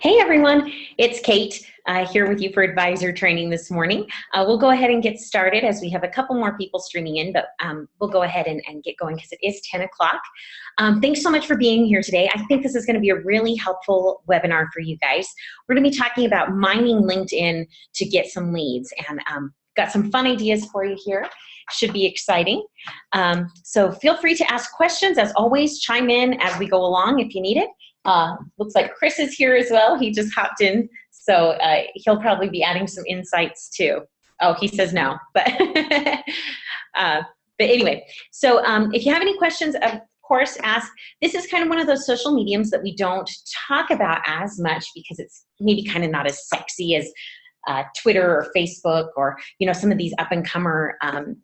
Hey everyone, it's Kate here with you for advisor training this morning. We'll go ahead and get started as we have a couple more people streaming in, but we'll go ahead and get going because it is 10 o'clock. Thanks so much for being here today. I think this is going to be a really helpful webinar for you guys. We're going to be talking about mining LinkedIn to get some leads, and got some fun ideas for you here. Should be exciting. So feel free to ask questions. As always, chime in as we go along if you need it. Looks like Chris is here as well. He just hopped in, so he'll probably be adding some insights too. Oh, he says no, but but anyway. So if you have any questions, of course, ask. This is kind of one of those social mediums that we don't talk about as much because it's maybe kind of not as sexy as Twitter or Facebook, or some of these up-and-comer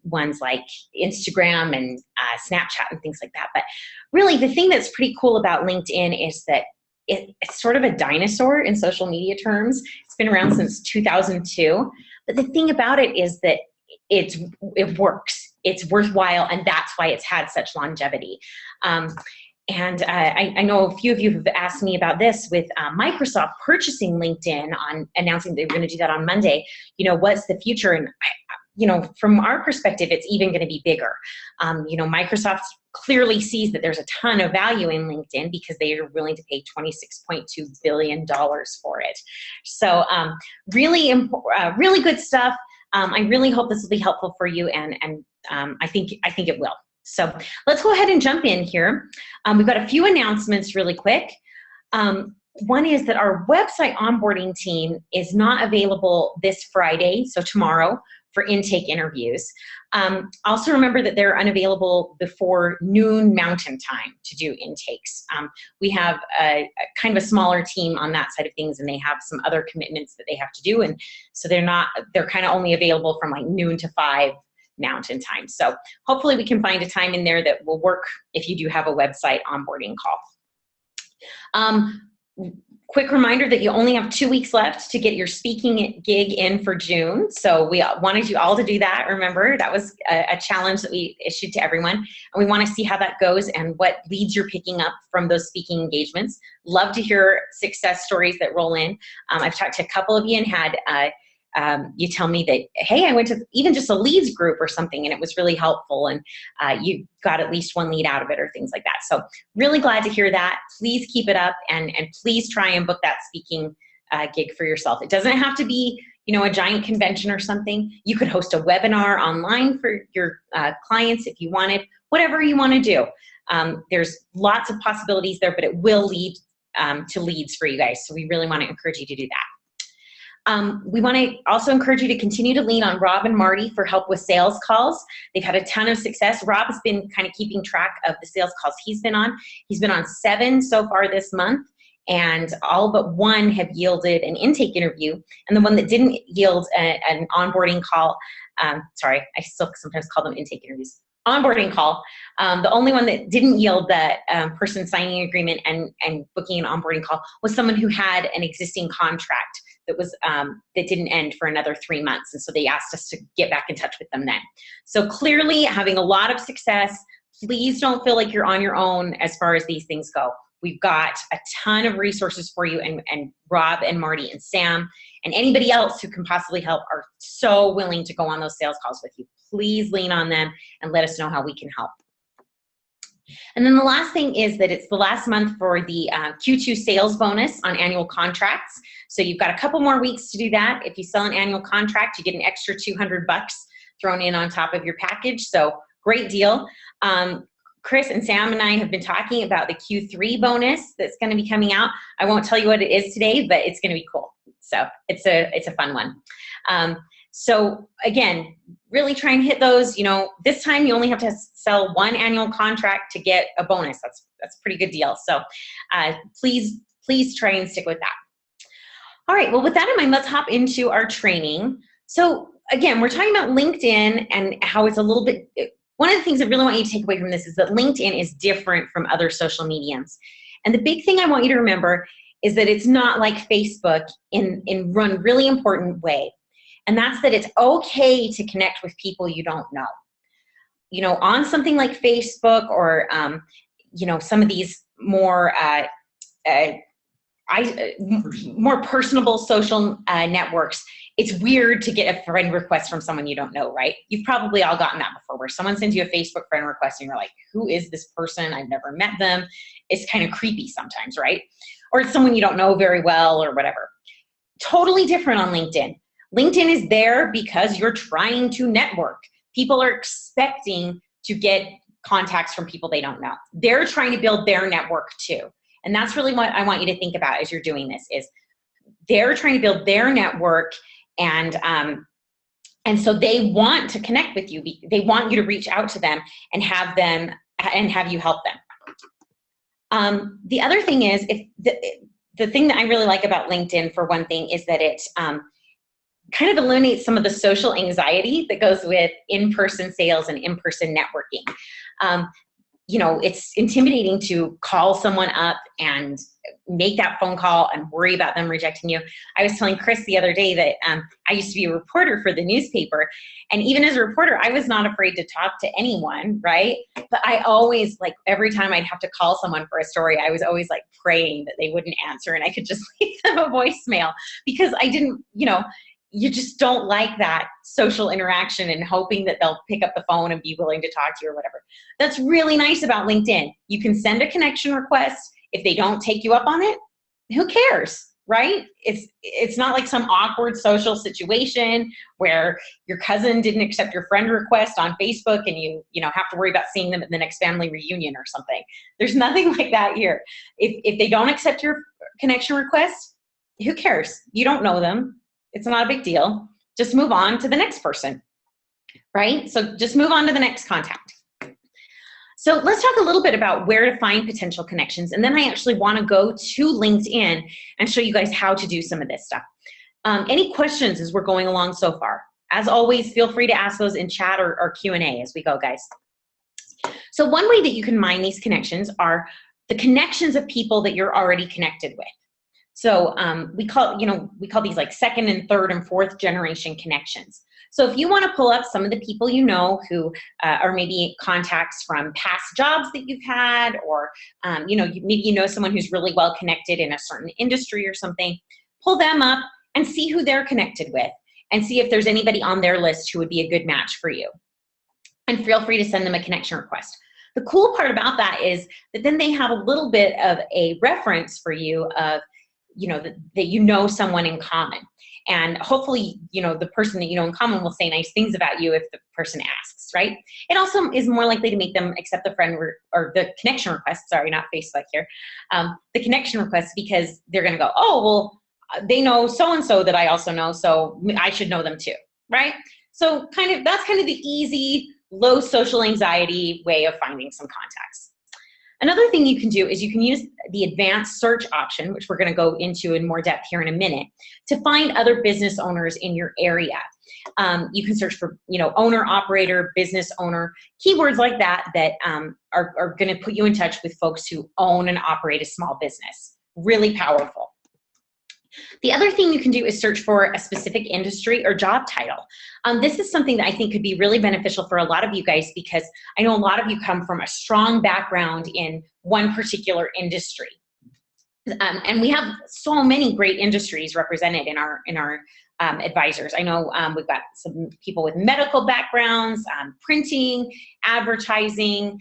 ones like Instagram and Snapchat and things like that. But really, the thing that's pretty cool about LinkedIn is that it's sort of a dinosaur in social media terms. It's been around since 2002. But the thing about it is that it works. It's worthwhile, and that's why it's had such longevity. And I know a few of you have asked me about this with Microsoft purchasing LinkedIn, on announcing they were going to do that on Monday. What's the future? And from our perspective, it's even going to be bigger. Microsoft clearly sees that there's a ton of value in LinkedIn because they are willing to pay $26.2 billion for it. So really good stuff. I really hope this will be helpful for you, and I think it will. So let's go ahead and jump in here. We've got a few announcements really quick. One is that our website onboarding team is not available this Friday, so tomorrow, for intake interviews. Also remember that they're unavailable before noon Mountain Time to do intakes. We have a kind of a smaller team on that side of things, and they have some other commitments that they have to do, and so they're kind of only available from like noon to 5 Mountain Time. So hopefully we can find a time in there that will work if you do have a website onboarding call. Quick reminder that you only have 2 weeks left to get your speaking gig in for June. So we wanted you all to do that. Remember, that was a challenge that we issued to everyone. And we want to see how that goes and what leads you're picking up from those speaking engagements. Love to hear success stories that roll in. I've talked to a couple of you and had you tell me that, hey, I went to even just a leads group or something and it was really helpful, and you got at least one lead out of it or things like that. So really glad to hear that. Please keep it up, and please try and book that speaking gig for yourself. It doesn't have to be a giant convention or something. You could host a webinar online for your clients if you wanted, whatever you want to do. There's lots of possibilities there, but it will lead to leads for you guys. So we really want to encourage you to do that. We want to also encourage you to continue to lean on Rob and Marty for help with sales calls. They've had a ton of success. Rob has been kind of keeping track of the sales calls he's been on. He's been on 7 so far this month, and all but 1 have yielded an intake interview. And the one that didn't yield an onboarding call, sorry, I still sometimes call them intake interviews, onboarding call. The only one that didn't yield that person signing an agreement and booking an onboarding call was someone who had an existing contract that was that didn't end for another 3 months, and so they asked us to get back in touch with them then. So clearly having a lot of success. Please don't feel like you're on your own as far as these things go. We've got a ton of resources for you, and Rob and Marty and Sam and anybody else who can possibly help are so willing to go on those sales calls with you. Please lean on them and let us know how we can help. And then the last thing is that it's the last month for the Q2 sales bonus on annual contracts. So you've got a couple more weeks to do that. If you sell an annual contract, you get an extra $200 thrown in on top of your package. So great deal. Chris and Sam and I have been talking about the Q3 bonus that's going to be coming out. I won't tell you what it is today, but it's going to be cool. So it's a fun one. So again, really try and hit those. This time you only have to sell 1 annual contract to get a bonus. That's a pretty good deal. So please try and stick with that. All right, well, with that in mind, let's hop into our training. So again, we're talking about LinkedIn and how it's a little bit, one of the things I really want you to take away from this is that LinkedIn is different from other social mediums. And the big thing I want you to remember is that it's not like Facebook in one really important way. And that's that it's okay to connect with people you don't know. On something like Facebook or, some of these more more personable social networks, it's weird to get a friend request from someone you don't know, right? You've probably all gotten that before, where someone sends you a Facebook friend request and you're like, who is this person? I've never met them. It's kind of creepy sometimes, right? Or it's someone you don't know very well or whatever. Totally different on LinkedIn. LinkedIn is there because you're trying to network. People are expecting to get contacts from people they don't know. They're trying to build their network too. And that's really what I want you to think about as you're doing this, is they're trying to build their network, and so they want to connect with you. They want you to reach out to them and have you help them. The other thing is, if the thing that I really like about LinkedIn, for one thing, is that it kind of eliminates some of the social anxiety that goes with in-person sales and in-person networking. It's intimidating to call someone up and make that phone call and worry about them rejecting you. I was telling Chris the other day that I used to be a reporter for the newspaper. And even as a reporter, I was not afraid to talk to anyone, right? But I always, like, every time I'd have to call someone for a story, I was always like praying that they wouldn't answer and I could just leave them a voicemail, because I didn't, you just don't like that social interaction and hoping that they'll pick up the phone and be willing to talk to you or whatever. That's really nice about LinkedIn. You can send a connection request. If they don't take you up on it, who cares, right? It's not like some awkward social situation where your cousin didn't accept your friend request on Facebook and you have to worry about seeing them at the next family reunion or something. There's nothing like that here. If they don't accept your connection request, who cares? You don't know them. It's not a big deal. Just move on to the next person, right? So just move on to the next contact. So let's talk a little bit about where to find potential connections. And then I actually want to go to LinkedIn and show you guys how to do some of this stuff. Any questions as we're going along so far? As always, feel free to ask those in chat or Q&A as we go, guys. So one way that you can mine these connections are the connections of people that you're already connected with. So we call these like second and third and fourth generation connections. So if you want to pull up some of the people you know who are maybe contacts from past jobs that you've had, or maybe you know someone who's really well connected in a certain industry or something, pull them up and see who they're connected with and see if there's anybody on their list who would be a good match for you. And feel free to send them a connection request. The cool part about that is that then they have a little bit of a reference for you of, that you know someone in common. And hopefully, the person that you know in common will say nice things about you if the person asks, right? It also is more likely to make them accept the friend or the connection request, sorry, not Facebook here, the connection request, because they're gonna go, oh, well, they know so-and-so that I also know, so I should know them too, right? So that's kind of the easy, low social anxiety way of finding some contacts. Another thing you can do is you can use the advanced search option, which we're going to go into in more depth here in a minute, to find other business owners in your area. You can search for, owner, operator, business owner, keywords like that are going to put you in touch with folks who own and operate a small business. Really powerful. The other thing you can do is search for a specific industry or job title. This is something that I think could be really beneficial for a lot of you guys, because I know a lot of you come from a strong background in one particular industry. And we have so many great industries represented in our advisors. I know we've got some people with medical backgrounds, printing, advertising,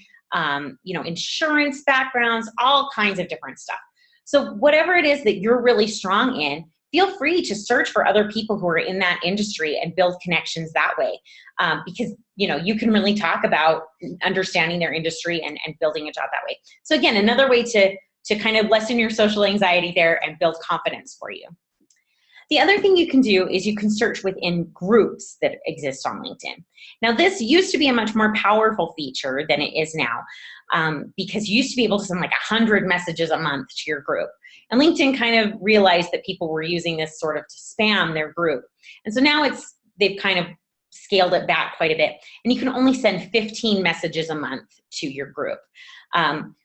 insurance backgrounds, all kinds of different stuff. So whatever it is that you're really strong in, feel free to search for other people who are in that industry and build connections that way. Because, you can really talk about understanding their industry and building a job that way. So again, another way to kind of lessen your social anxiety there and build confidence for you. The other thing you can do is you can search within groups that exist on LinkedIn. Now, this used to be a much more powerful feature than it is now, because you used to be able to send like 100 messages a month to your group. And LinkedIn kind of realized that people were using this sort of to spam their group. And so now they've kind of scaled it back quite a bit. And you can only send 15 messages a month to your group.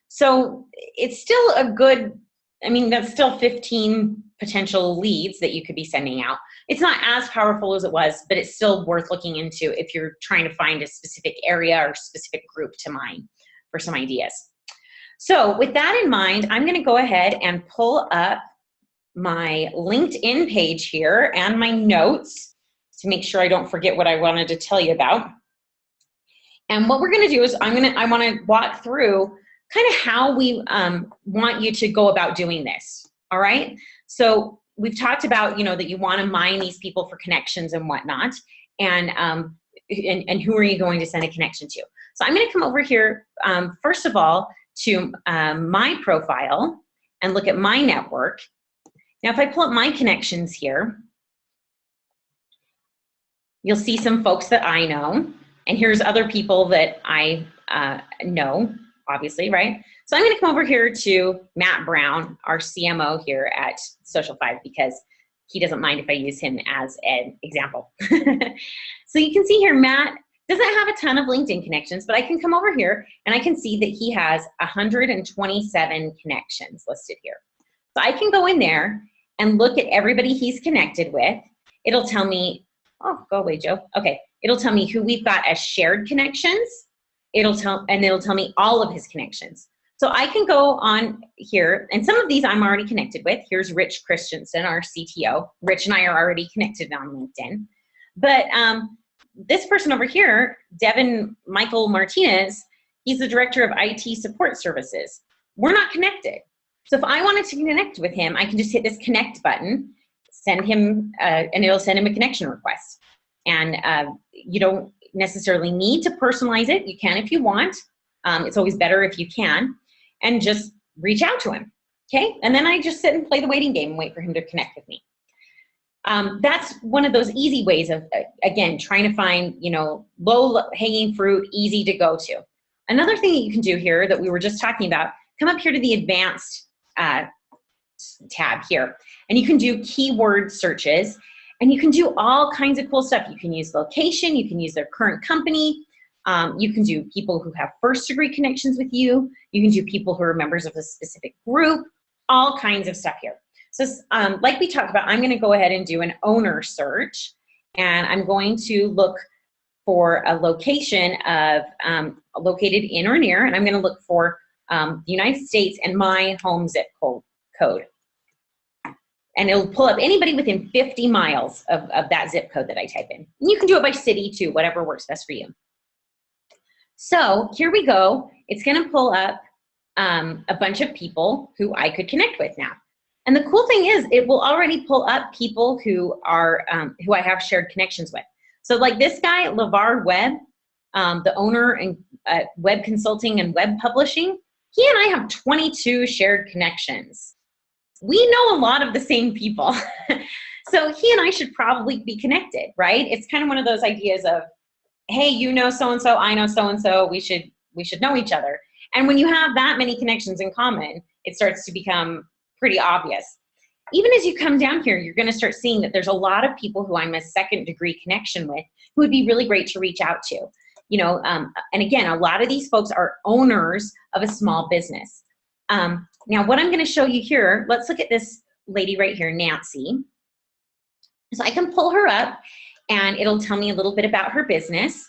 So it's still that's still 15 potential leads that you could be sending out. It's not as powerful as it was, but it's still worth looking into if you're trying to find a specific area or specific group to mine for some ideas. So with that in mind, I'm going to go ahead and pull up my LinkedIn page here and my notes to make sure I don't forget what I wanted to tell you about. And what we're going to do is I want to walk through kind of how we want you to go about doing this. All right. So we've talked about, that you want to mine these people for connections and whatnot. And who are you going to send a connection to? So I'm going to come over here, first of all, to my profile and look at my network. Now, if I pull up my connections here, you'll see some folks that I know. And here's other people that I know, obviously, right? So I'm going to come over here to Matt Brown, our CMO here at Social 5, because he doesn't mind if I use him as an example. So you can see here, Matt doesn't have a ton of LinkedIn connections, but I can come over here and I can see that he has 127 connections listed here. So I can go in there and look at everybody he's connected with. It'll tell me, oh, go away, Joe. Okay, it'll tell me who we've got as shared connections. It'll tell me all of his connections. So I can go on here, and some of these I'm already connected with. Here's Rich Christensen, our CTO. Rich and I are already connected on LinkedIn. But this person over here, Devin Michael Martinez, he's the director of IT support services. We're not connected. So if I wanted to connect with him, I can just hit this connect button, send him, and it'll send him a connection request. And you don't necessarily need to personalize it. You can if you want. It's always better if you can. And just reach out to him, okay? And then I just sit and play the waiting game and wait for him to connect with me. That's one of those easy ways of, again, trying to find, low-hanging fruit, easy to go to. Another thing that you can do here that we were just talking about, come up here to the advanced tab here, and you can do keyword searches, and you can do all kinds of cool stuff. You can use location, you can use their current company, you can do people who have first-degree connections with you, you can do people who are members of a specific group, all kinds of stuff here. So like we talked about, I'm going to go ahead and do an owner search, and I'm going to look for a location of located in or near, and I'm going to look for the United States and my home zip code. And it'll pull up anybody within 50 miles of that zip code that I type in. And you can do it by city too, whatever works best for you. So here we go. It's going to pull up a bunch of people who I could connect with now. And the cool thing is it will already pull up people who are who I have shared connections with. So like this guy, LeVar Webb, the owner in web consulting and web publishing, he and I have 22 shared connections. We know a lot of the same people. So he and I should probably be connected, right? It's kind of one of those ideas of, hey, you know so-and-so, I know so-and-so, we should know each other. And when you have that many connections in common, it starts to become pretty obvious. Even as you come down here, you're gonna start seeing that there's a lot of people who I'm a second-degree connection with who would be really great to reach out to. And again, a lot of these folks are owners of a small business. Now, what I'm gonna show you here, let's look at this lady right here, Nancy. So I can pull her up and it'll tell me a little bit about her business.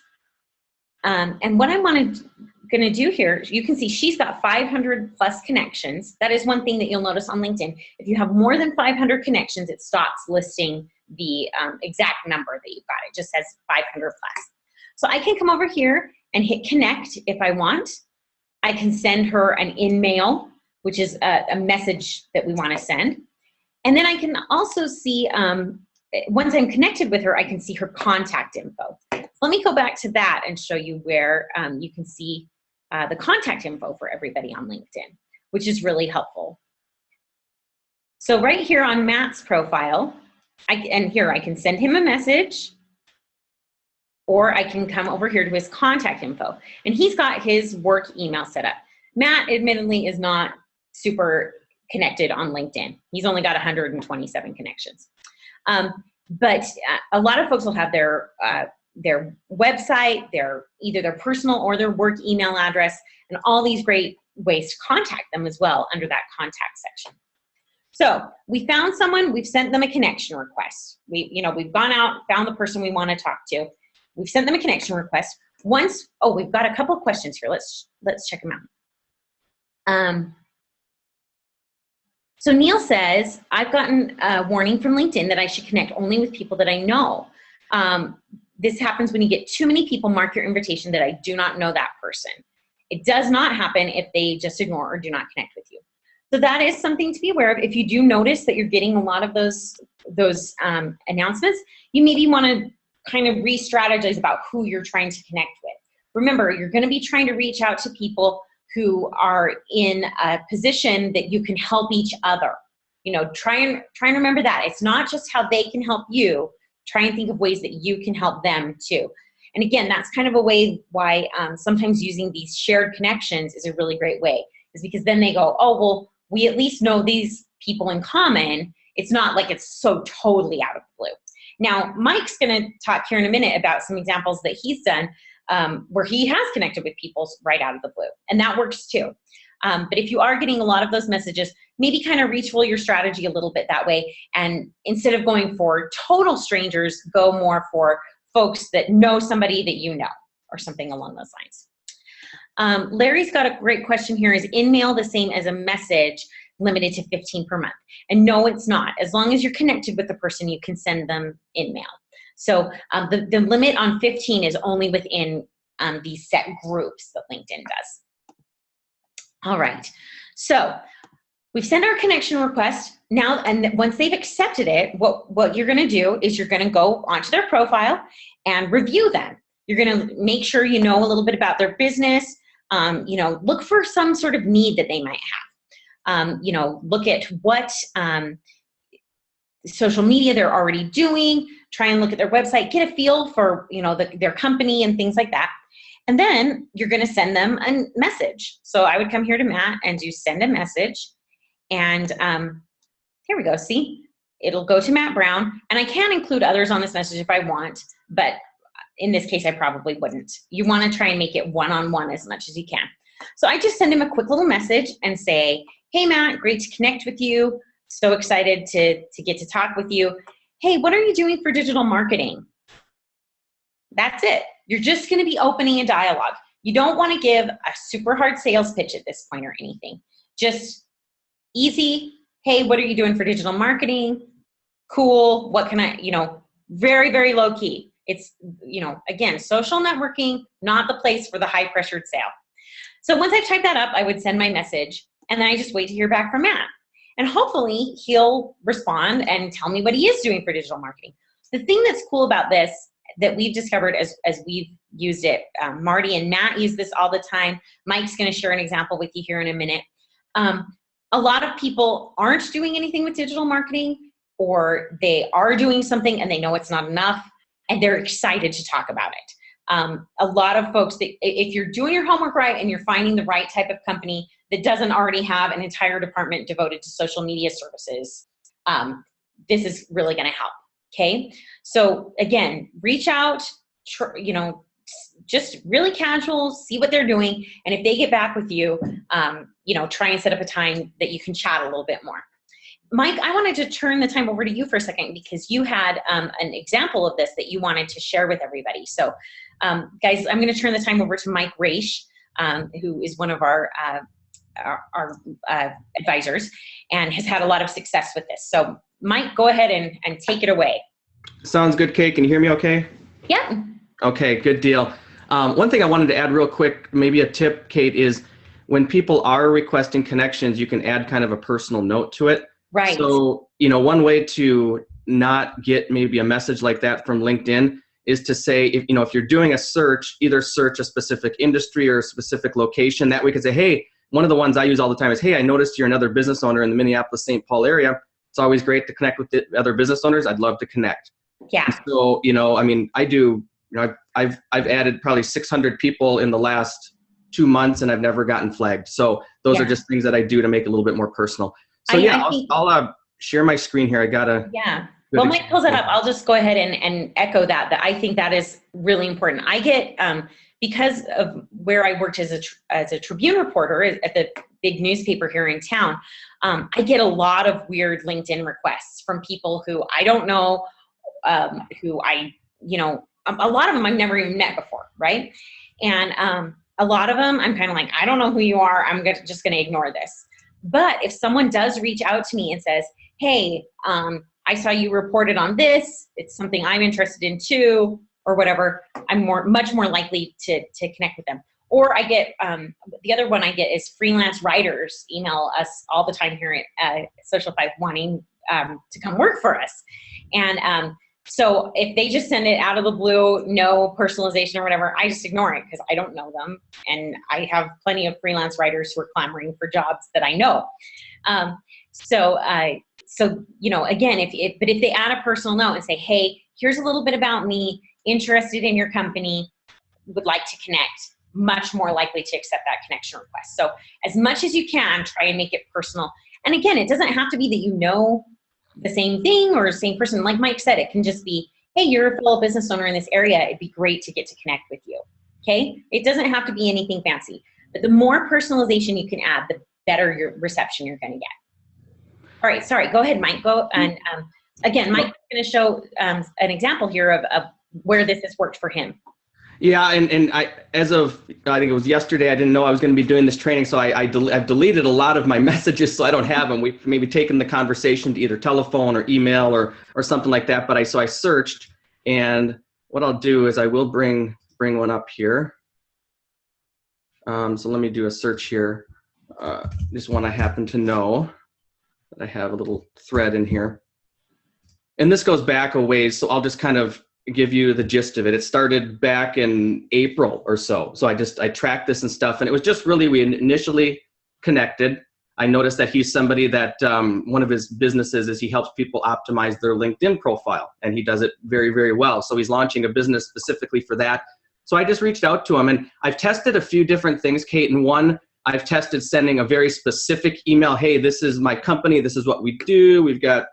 And what I'm gonna do here, you can see she's got 500 plus connections. That is one thing that you'll notice on LinkedIn. If you have more than 500 connections, it stops listing the exact number that you've got. It just says 500 plus. So I can come over here and hit connect if I want. I can send her an in-mail, which is a message that we want to send. And then I can also see, once I'm connected with her, I can see her contact info. Let me go back to that and show you where you can see the contact info for everybody on LinkedIn, which is really helpful. So right here on Matt's profile, I can send him a message, or I can come over here to his contact info. And he's got his work email set up. Matt, admittedly, is not super connected on LinkedIn. He's only got 127 connections. But a lot of folks will have their website, either their personal or their work email address, and all these great ways to contact them as well under that contact section. So we found someone, we've sent them a connection request. We've gone out, found the person we want to talk to. We've sent them a connection request. We've got a couple of questions here. Let's check them out. So Neil says, I've gotten a warning from LinkedIn that I should connect only with people that I know. This happens when you get too many people mark your invitation that I do not know that person. It does not happen if they just ignore or do not connect with you. So that is something to be aware of. If you do notice that you're getting a lot of those announcements, you maybe want to kind of re-strategize about who you're trying to connect with. Remember, you're going to be trying to reach out to people who are in a position that you can help each other. You know, try and remember that. It's not just how they can help you. Try and think of ways that you can help them too. And again, that's kind of a way why sometimes using these shared connections is a really great way, is because then they go, oh, well, we at least know these people in common. It's not like it's so totally out of the blue. Now, Mike's going to talk here in a minute about some examples that he's done where he has connected with people right out of the blue, and that works too. But if you are getting a lot of those messages, maybe kind of retool your strategy a little bit that way, and instead of going for total strangers, go more for folks that know somebody that you know, or something along those lines. Larry's got a great question here. Is InMail the same as a message limited to 15 per month? And no, it's not. As long as you're connected with the person, you can send them InMail. So the limit on 15 is only within these set groups that LinkedIn does. All right, so we've sent our connection request now, and once they've accepted it, what you're gonna do is you're gonna go onto their profile and review them. You're gonna make sure you know a little bit about their business, you know, look for some sort of need that they might have. You know, look at what social media they're already doing, try and look at their website, get a feel for, you know, their company and things like that. And then you're gonna send them a message. So I would come here to Matt and do send a message. And here we go, see? It'll go to Matt Brown, and I can include others on this message if I want, but in this case, I probably wouldn't. You wanna try and make it one-on-one as much as you can. So I just send him a quick little message and say, hey Matt, great to connect with you. So excited to get to talk with you. Hey, what are you doing for digital marketing? That's it. You're just gonna be opening a dialogue. You don't wanna give a super hard sales pitch at this point or anything. Just easy, hey, what are you doing for digital marketing? Cool, what can I, you know, very, very low key. It's, you know, again, social networking, not the place for the high pressured sale. So once I've typed that up, I would send my message, and then I just wait to hear back from Matt. And hopefully he'll respond and tell me what he is doing for digital marketing. The thing that's cool about this that we've discovered as we've used it, Marty and Matt use this all the time. Mike's gonna share an example with you here in a minute. A lot of people aren't doing anything with digital marketing, or they are doing something and they know it's not enough, and they're excited to talk about it. A lot of folks, if you're doing your homework right and you're finding the right type of company that doesn't already have an entire department devoted to social media services, this is really gonna help, okay? So again, reach out, you know, just really casual, see what they're doing, and if they get back with you, you know, try and set up a time that you can chat a little bit more. Mike, I wanted to turn the time over to you for a second because you had an example of this that you wanted to share with everybody. So guys, I'm gonna turn the time over to Mike Raish, who is one of our advisors and has had a lot of success with this. So Mike, go ahead and take it away. Sounds good, Kate. Can you hear me okay? Yeah. Okay, good deal. One thing I wanted to add real quick, maybe a tip, Kate, is when people are requesting connections, you can add kind of a personal note to it. Right. So, you know, one way to not get maybe a message like that from LinkedIn is to say, if you're doing a search, either search a specific industry or a specific location. That way you can say, hey, one of the ones I use all the time is, hey, I noticed you're another business owner in the Minneapolis-St. Paul area. It's always great to connect with the other business owners. I'd love to connect. Yeah. And so, you know, I mean, I do, you know, I've added probably 600 people in the last 2 months, and I've never gotten flagged. So those are just things that I do to make it a little bit more personal. So I'll share my screen here. I gotta. Yeah. Well, Mike pulls it up. I'll just go ahead and echo that I think that is really important. I get, because of where I worked as a Tribune reporter at the big newspaper here in town, I get a lot of weird LinkedIn requests from people who I don't know, a lot of them I've never even met before, right? And a lot of them I'm kind of like, I don't know who you are. I'm just gonna ignore this. But if someone does reach out to me and says, hey, I saw you reported on this, it's something I'm interested in too, or whatever, I'm much more likely to connect with them. Or I get, the other one I get is freelance writers email us all the time here at Social 5 wanting to come work for us. And so if they just send it out of the blue, no personalization or whatever, I just ignore it because I don't know them. And I have plenty of freelance writers who are clamoring for jobs that I know. So, you know, again, but if they add a personal note and say, hey, here's a little bit about me, interested in your company, would like to connect, much more likely to accept that connection request. So as much as you can, try and make it personal. And again, it doesn't have to be that you know the same thing or the same person. Like Mike said, it can just be, hey, you're a fellow business owner in this area. It'd be great to get to connect with you. Okay? It doesn't have to be anything fancy. But the more personalization you can add, the better your reception you're going to get. All right, sorry. Go ahead, Mike. Go and again, Mike's going to show an example here of where this has worked for him. Yeah, and I think it was yesterday, I didn't know I was going to be doing this training, so I've deleted a lot of my messages so I don't have them. We've maybe taken the conversation to either telephone or email or something like that. But I searched, and what I'll do is I will bring one up here. So let me do a search here. This one I happen to know that I have a little thread in here, and this goes back a ways. So I'll just kind of give you the gist of it. It started back in April or so. So I tracked this and stuff, and it was just really, we initially connected. I noticed that he's somebody that one of his businesses is he helps people optimize their LinkedIn profile, and he does it very, very well. So he's launching a business specifically for that. So I just reached out to him, and I've tested a few different things, Kate. And one, I've tested sending a very specific email. Hey, this is my company. This is what we do. We've got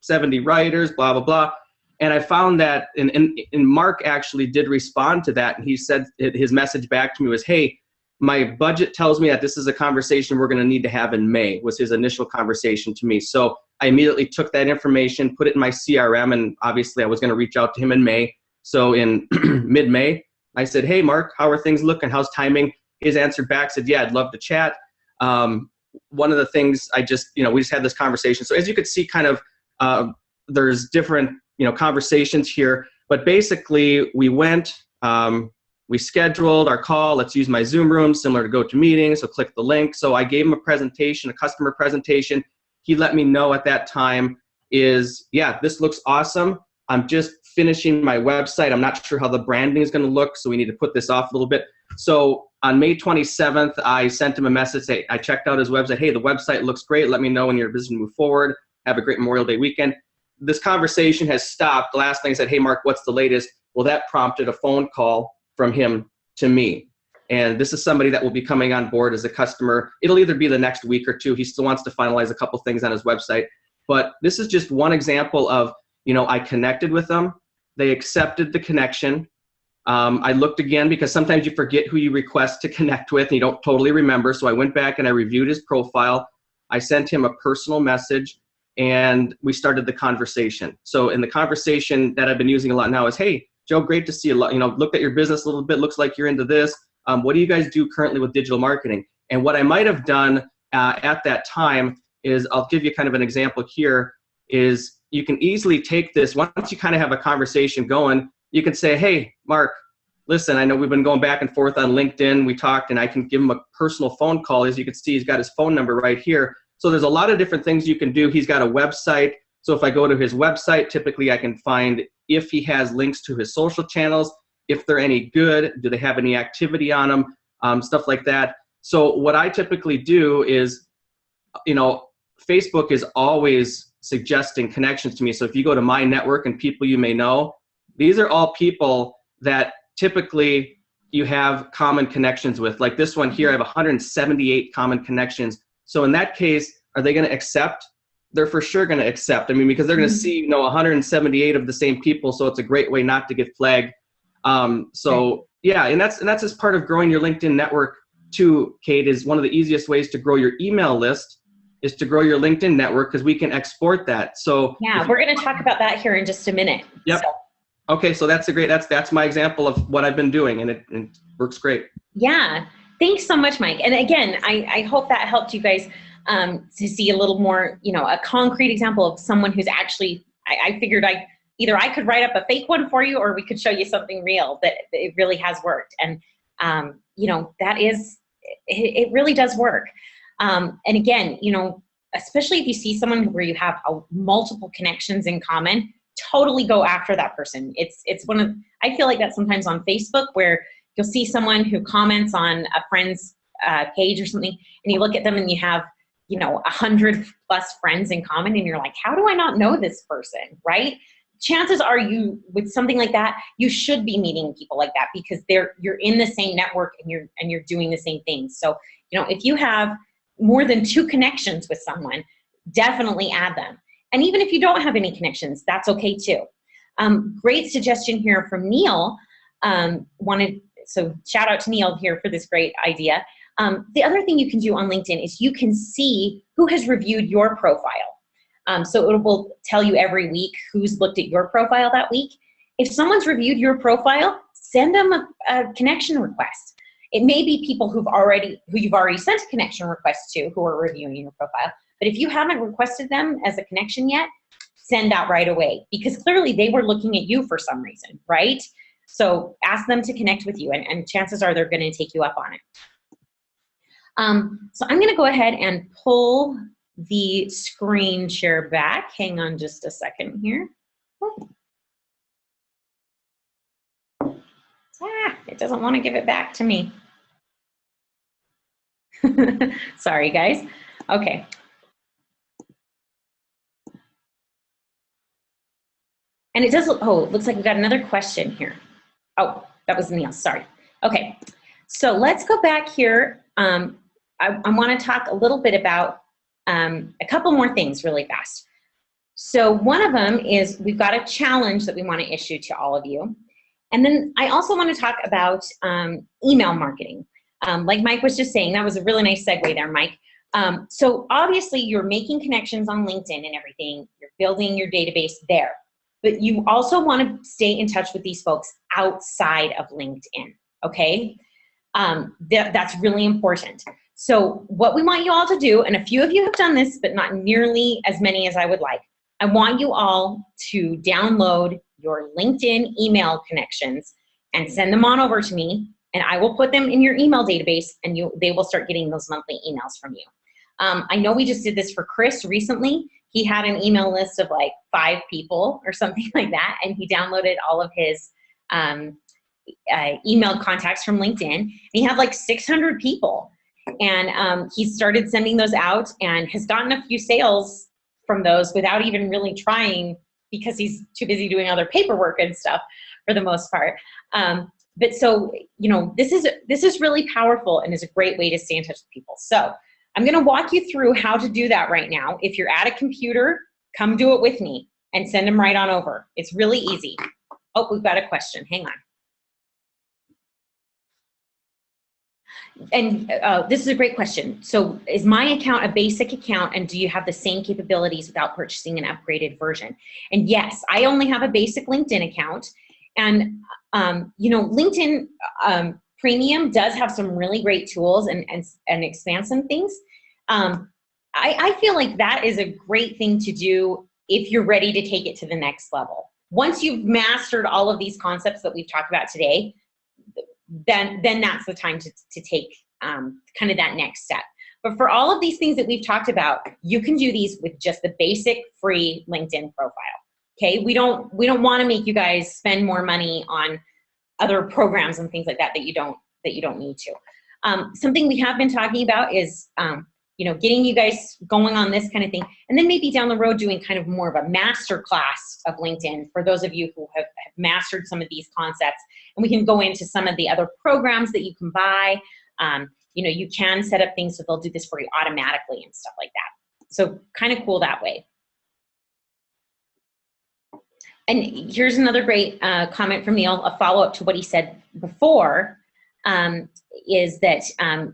70 writers, blah, blah, blah. And I found that, and Mark actually did respond to that, and he said his message back to me was, hey, my budget tells me that this is a conversation we're going to need to have in May, was his initial conversation to me. So I immediately took that information, put it in my CRM, and obviously I was going to reach out to him in May. So in mid-May, I said, hey, Mark, how are things looking? How's timing? His answer back said, yeah, I'd love to chat. One of the things we just had this conversation. So as you could see, kind of there's different conversations here, but basically we went, we scheduled our call. Let's use my Zoom room, similar to GoToMeeting. So click the link. So I gave him a presentation, a customer presentation. He let me know at that time yeah, this looks awesome. I'm just finishing my website. I'm not sure how the branding is going to look, so we need to put this off a little bit. So on May 27th, I sent him a message. Hey, I checked out his website. Hey, the website looks great. Let me know when you're busy to move forward. Have a great Memorial Day weekend. This conversation has stopped. The last thing I said, hey, Mark, what's the latest? Well, that prompted a phone call from him to me. And this is somebody that will be coming on board as a customer. It'll either be the next week or two. He still wants to finalize a couple things on his website. But this is just one example of, I connected with them. They accepted the connection. I looked again because sometimes you forget who you request to connect with and you don't totally remember. So I went back and I reviewed his profile. I sent him a personal message, and we started the conversation. So in the conversation that I've been using a lot now is, hey, Joe, great to see you. Looked at your business a little bit. Looks like you're into this. What do you guys do currently with digital marketing? And what I might have done at that time is, I'll give you kind of an example here, is you can easily take this, once you kind of have a conversation going, you can say, hey, Mark, listen, I know we've been going back and forth on LinkedIn. We talked, and I can give him a personal phone call. As you can see, he's got his phone number right here. So there's a lot of different things you can do. He's got a website. So if I go to his website, typically I can find if he has links to his social channels, if they're any good, do they have any activity on them, stuff like that. So what I typically do is, Facebook is always suggesting connections to me. So if you go to my network and people you may know, these are all people that typically you have common connections with. Like this one here, I have 178 common connections. So in that case, are they going to accept? They're for sure going to accept. I mean, because they're going to see, 178 of the same people. So it's a great way not to get flagged. Yeah, and that's as part of growing your LinkedIn network too, Kate, is one of the easiest ways to grow your email list is to grow your LinkedIn network, because we can export that. So yeah, we're going to talk about that here in just a minute. Yep. So. Okay, so that's my example of what I've been doing, and it works great. Yeah, thanks so much, Mike. And again, I hope that helped you guys to see a little more, you know, a concrete example of someone who's actually, I figured either I could write up a fake one for you, or we could show you something real that it really has worked. And, you know, it really does work. And again, you know, especially if you see someone where you have multiple connections in common, totally go after that person. It's one of, I feel like that sometimes on Facebook, where you'll see someone who comments on a friend's page or something, and you look at them and you have, you know, 100+ friends in common, and you're like, how do I not know this person, right? Chances are you, with something like that, you should be meeting people like that, because you're in the same network and you're doing the same things. So, you know, if you have more than 2 connections with someone, definitely add them. And even if you don't have any connections, that's okay too. Great suggestion here from Neil. So shout out to Neil here for this great idea. The other thing you can do on LinkedIn is you can see who has reviewed your profile. So it will tell you every week who's looked at your profile that week. If someone's reviewed your profile, send them a connection request. It may be people who you've already sent a connection request to, who are reviewing your profile. But if you haven't requested them as a connection yet, send that right away, because clearly they were looking at you for some reason, right? So ask them to connect with you, and chances are they're going to take you up on it. So I'm going to go ahead and pull the screen share back. Hang on just a second here. It doesn't want to give it back to me. Sorry, guys. Okay. And it does look, oh, it looks like we've got another question here. Oh, that was Neil, sorry. Okay, so let's go back here. I want to talk a little bit about a couple more things really fast. So one of them is we've got a challenge that we want to issue to all of you. And then I also want to talk about email marketing. Like Mike was just saying, that was a really nice segue there, Mike. So obviously you're making connections on LinkedIn and everything. You're building your database there. But you also want to stay in touch with these folks outside of LinkedIn, okay? That's really important. So what we want you all to do, and a few of you have done this, but not nearly as many as I would like, I want you all to download your LinkedIn email connections and send them on over to me, and I will put them in your email database, and they will start getting those monthly emails from you. I know we just did this for Chris recently. He had an email list of like 5 people or something like that, and he downloaded all of his email contacts from LinkedIn, and he had like 600 people. And he started sending those out and has gotten a few sales from those without even really trying, because he's too busy doing other paperwork and stuff for the most part. But so, you know, this is really powerful and is a great way to stay in touch with people. So I'm going to walk you through how to do that right now. If you're at a computer, come do it with me and send them right on over. It's really easy. Oh, we've got a question. Hang on. And this is a great question. So is my account a basic account, and do you have the same capabilities without purchasing an upgraded version? And yes, I only have a basic LinkedIn account. And, you know, LinkedIn Premium does have some really great tools and expand some things. I feel like that is a great thing to do if you're ready to take it to the next level. Once you've mastered all of these concepts that we've talked about today, then that's the time to take kind of that next step. But for all of these things that we've talked about, you can do these with just the basic free LinkedIn profile. Okay, we don't want to make you guys spend more money on other programs and things like that that you don't need to. Something we have been talking about is you know, getting you guys going on this kind of thing, and then maybe down the road doing kind of more of a master class of LinkedIn for those of you who have mastered some of these concepts. And we can go into some of the other programs that you can buy. You know, you can set up things so they'll do this for you automatically and stuff like that. So kind of cool that way. And here's another great comment from Neil, a follow-up to what he said before, is that,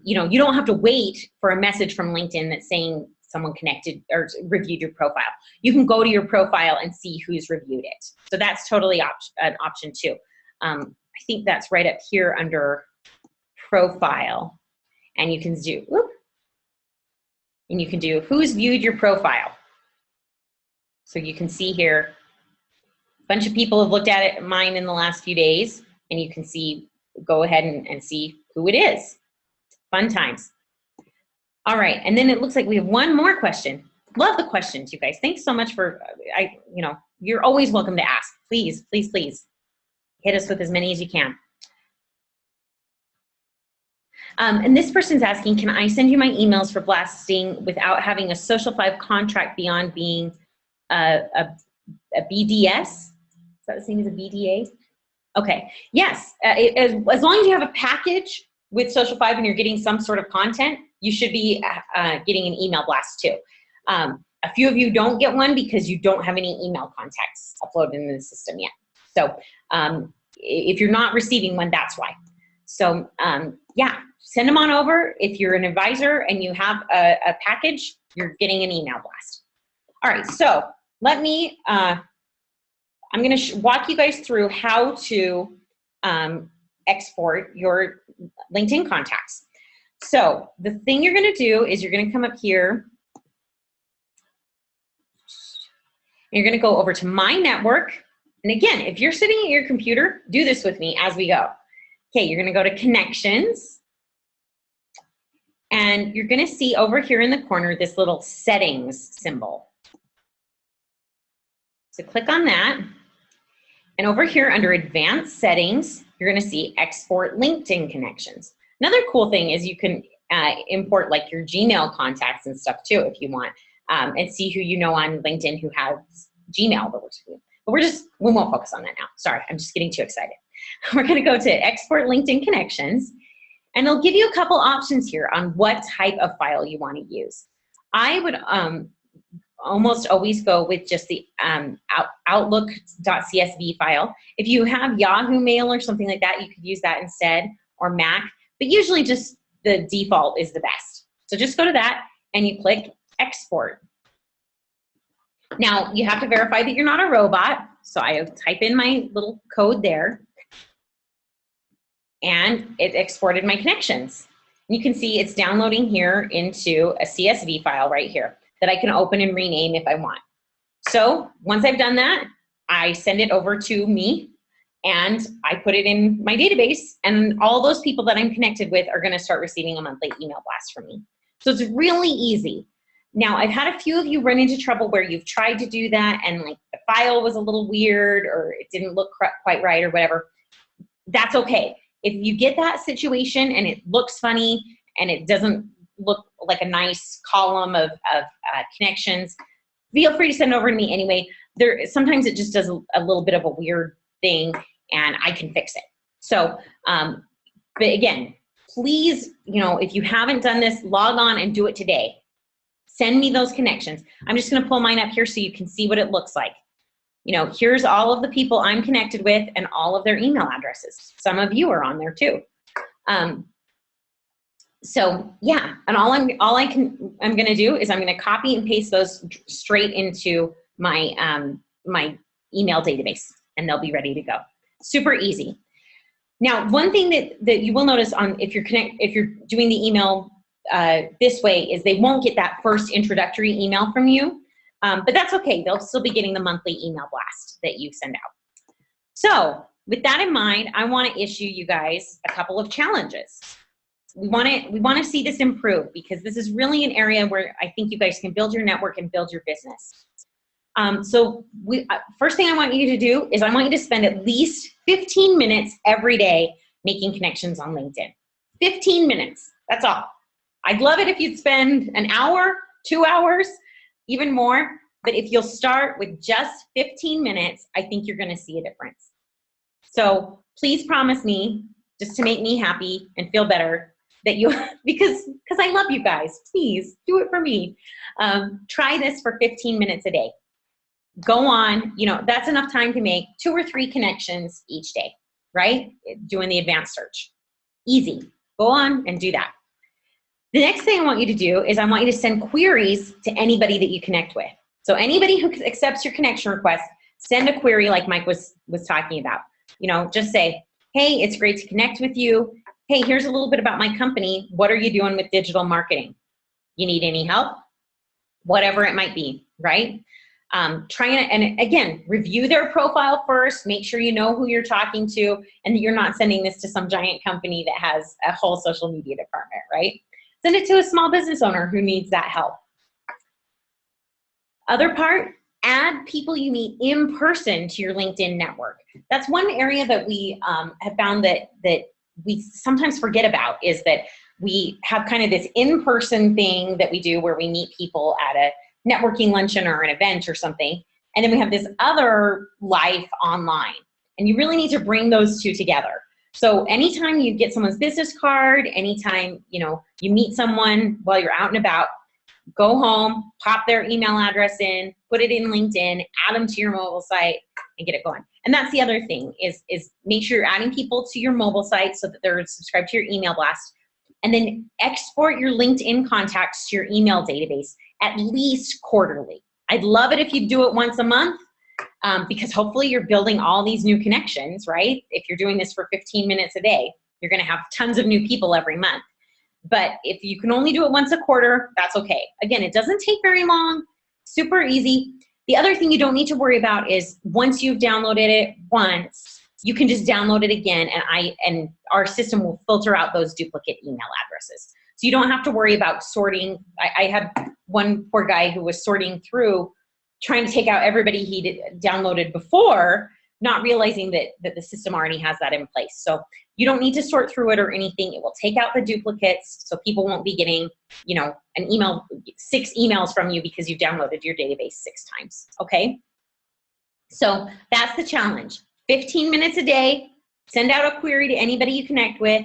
you know, you don't have to wait for a message from LinkedIn that's saying someone connected or reviewed your profile. You can go to your profile and see who's reviewed it. So that's totally an option too. I think that's right up here under profile, and you can do, whoop, And you can do who's viewed your profile. So you can see here, a bunch of people have looked at it, mine in the last few days, and you can see, go ahead and see who it is. Fun times. All right, and then it looks like we have one more question. Love the questions, you guys. Thanks so much for, you're always welcome to ask. Please, please, please hit us with as many as you can. And this person's asking, can I send you my emails for blasting without having a Social 5 contract beyond being a BDS? Is that the same as a BDA? Okay, yes, as long as you have a package with Social 5 and you're getting some sort of content, you should be getting an email blast too. A few of you don't get one because you don't have any email contacts uploaded in the system yet. So if you're not receiving one, that's why. So yeah, send them on over. If you're an advisor and you have a package, you're getting an email blast. All right, so let me, I'm gonna walk you guys through how to export your LinkedIn contacts. So the thing you're gonna do is you're gonna come up here. You're gonna go over to My Network. And again, if you're sitting at your computer, do this with me as we go. Okay, you're gonna go to Connections. And you're gonna see over here in the corner this little settings symbol. So click on that. And over here under Advanced Settings, you're gonna see Export LinkedIn Connections. Another cool thing is you can import like your Gmail contacts and stuff too if you want, and see who you know on LinkedIn who has Gmail that works for you. But we won't focus on that now. Sorry, I'm just getting too excited. We're gonna go to Export LinkedIn Connections, and it'll give you a couple options here on what type of file you wanna use. I would almost always go with just the Outlook.csv file. If you have Yahoo Mail or something like that, you could use that instead, or Mac, but usually just the default is the best. So just go to that and you click Export. Now you have to verify that you're not a robot, so I type in my little code there, and it exported my connections. You can see it's downloading here into a CSV file right here that I can open and rename if I want. So once I've done that, I send it over to me and I put it in my database, and all those people that I'm connected with are gonna start receiving a monthly email blast from me. So it's really easy. Now, I've had a few of you run into trouble where you've tried to do that and like the file was a little weird or it didn't look quite right or whatever. That's okay. If you get that situation and it looks funny and it doesn't look like a nice column of connections, feel free to send it over to me anyway. Sometimes it just does a little bit of a weird thing and I can fix it. So, but again, please, if you haven't done this, log on and do it today. Send me those connections. I'm just gonna pull mine up here so you can see what it looks like. Here's all of the people I'm connected with and all of their email addresses. Some of you are on there too. So yeah, and I'm gonna do is I'm gonna copy and paste those straight into my my email database, and they'll be ready to go. Super easy. Now, one thing that you will notice if you're doing the email this way is they won't get that first introductory email from you, but that's okay. They'll still be getting the monthly email blast that you send out. So with that in mind, I want to issue you guys a couple of challenges. We want to see this improve because this is really an area where I think you guys can build your network and build your business. So first thing I want you to do is I want you to spend at least 15 minutes every day making connections on LinkedIn. 15 minutes, that's all. I'd love it if you'd spend an hour, 2 hours, even more, but if you'll start with just 15 minutes, I think you're gonna see a difference. So please promise me, just to make me happy and feel better, that you, because I love you guys, please do it for me. Try this for 15 minutes a day. Go on, that's enough time to make 2 or 3 connections each day, right? Doing the advanced search. Easy, go on and do that. The next thing I want you to do is I want you to send queries to anybody that you connect with. So anybody who accepts your connection request, send a query like Mike was talking about. Just say, hey, it's great to connect with you. Hey, here's a little bit about my company. What are you doing with digital marketing? You need any help? whatever it might be, right? And again, review their profile first, make sure you know who you're talking to, and that you're not sending this to some giant company that has a whole social media department, right? Send it to a small business owner who needs that help. Other part, add people you meet in person to your LinkedIn network. That's one area that we have found that we sometimes forget about, is that we have kind of this in-person thing that we do where we meet people at a networking luncheon or an event or something, and then we have this other life online, and you really need to bring those two together. So anytime you get someone's business card, anytime you meet someone while you're out and about, go home, pop their email address in, put it in LinkedIn, add them to your mobile site, and get it going. And that's the other thing, is make sure you're adding people to your mobile site so that they're subscribed to your email blast, and then export your LinkedIn contacts to your email database at least quarterly. I'd love it if you do it once a month, because hopefully you're building all these new connections, right? If you're doing this for 15 minutes a day, you're gonna have tons of new people every month. But if you can only do it once a quarter, that's okay. Again, it doesn't take very long, super easy. The other thing you don't need to worry about is once you've downloaded it once, you can just download it again, and our system will filter out those duplicate email addresses. So you don't have to worry about sorting. I had one poor guy who was sorting through, trying to take out everybody he downloaded before, not realizing that the system already has that in place. So you don't need to sort through it or anything. It will take out the duplicates, so people won't be getting, an email, 6 emails from you because you've downloaded your database 6 times, okay? So that's the challenge. 15 minutes a day, send out a query to anybody you connect with,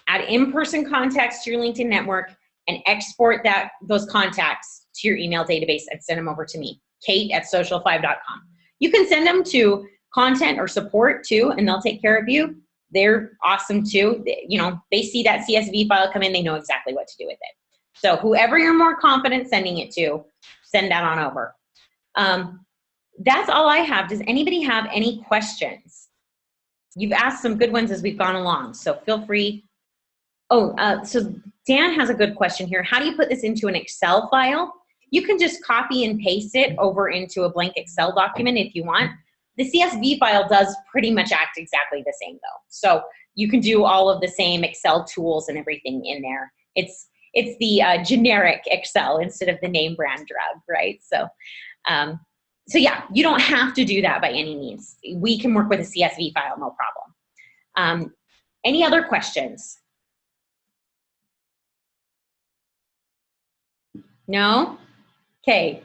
add in-person contacts to your LinkedIn network, and export those contacts to your email database and send them over to me, Kate@social5.com. You can send them to content or support too, and they'll take care of you. They're awesome too. They see that CSV file come in, they know exactly what to do with it. So whoever you're more confident sending it to, send that on over. That's all I have. Does anybody have any questions? You've asked some good ones as we've gone along, so feel free. So Dan has a good question here. How do you put this into an Excel file? You can just copy and paste it over into a blank Excel document if you want. The CSV file does pretty much act exactly the same though. So you can do all of the same Excel tools and everything in there. It's the generic Excel instead of the name brand drug, right? So yeah, you don't have to do that by any means. We can work with a CSV file, no problem. Any other questions? No? Okay.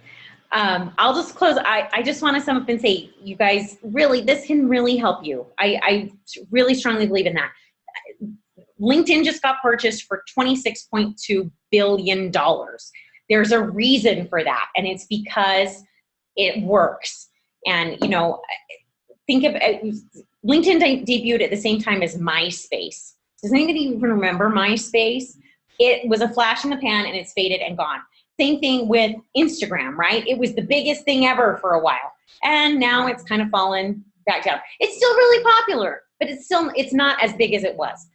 I'll just close. I just want to sum up and say, you guys, really, this can really help you. I really strongly believe in that. LinkedIn just got purchased for $26.2 billion. There's a reason for that, and it's because it works. And, think of LinkedIn debuted at the same time as MySpace. Does anybody even remember MySpace? It was a flash in the pan, and it's faded and gone. Same thing with Instagram, right? It was the biggest thing ever for a while, and now it's kind of fallen back down. It's still really popular, but it's not as big as it was.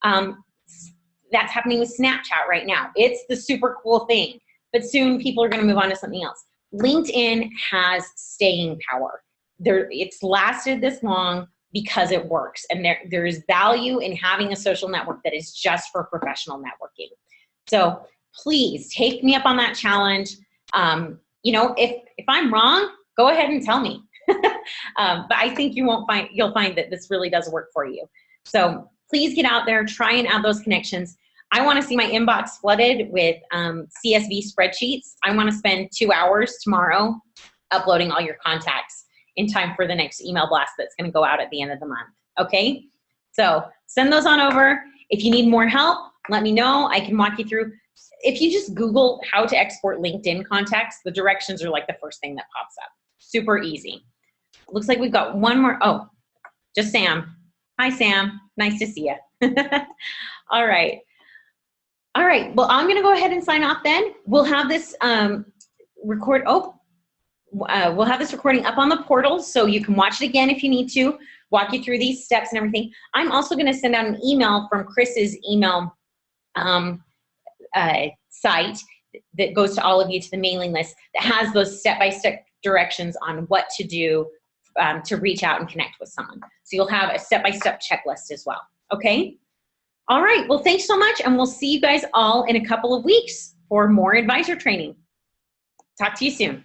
That's happening with Snapchat right now. It's the super cool thing, but soon people are going to move on to something else. LinkedIn has staying power. It's lasted this long because it works, and there is value in having a social network that is just for professional networking. So please take me up on that challenge. If I'm wrong, go ahead and tell me. But I think you'll find that this really does work for you. So please get out there, try and add those connections. I want to see my inbox flooded with CSV spreadsheets. I want to spend 2 hours tomorrow uploading all your contacts in time for the next email blast that's going to go out at the end of the month. Okay? So send those on over. If you need more help, let me know. I can walk you through. If you just Google how to export LinkedIn contacts, the directions are like the first thing that pops up. Super easy. Looks like we've got one more. Oh, just Sam. Hi, Sam. Nice to see you. All right. All right. Well, I'm going to go ahead and sign off then. We'll have this we'll have this recording up on the portal, so you can watch it again if you need to, walk you through these steps and everything. I'm also going to send out an email from Chris's email site that goes to all of you to the mailing list that has those step-by-step directions on what to do to reach out and connect with someone. So you'll have a step-by-step checklist as well, okay? All right, well, thanks so much, and we'll see you guys all in a couple of weeks for more advisor training. Talk to you soon.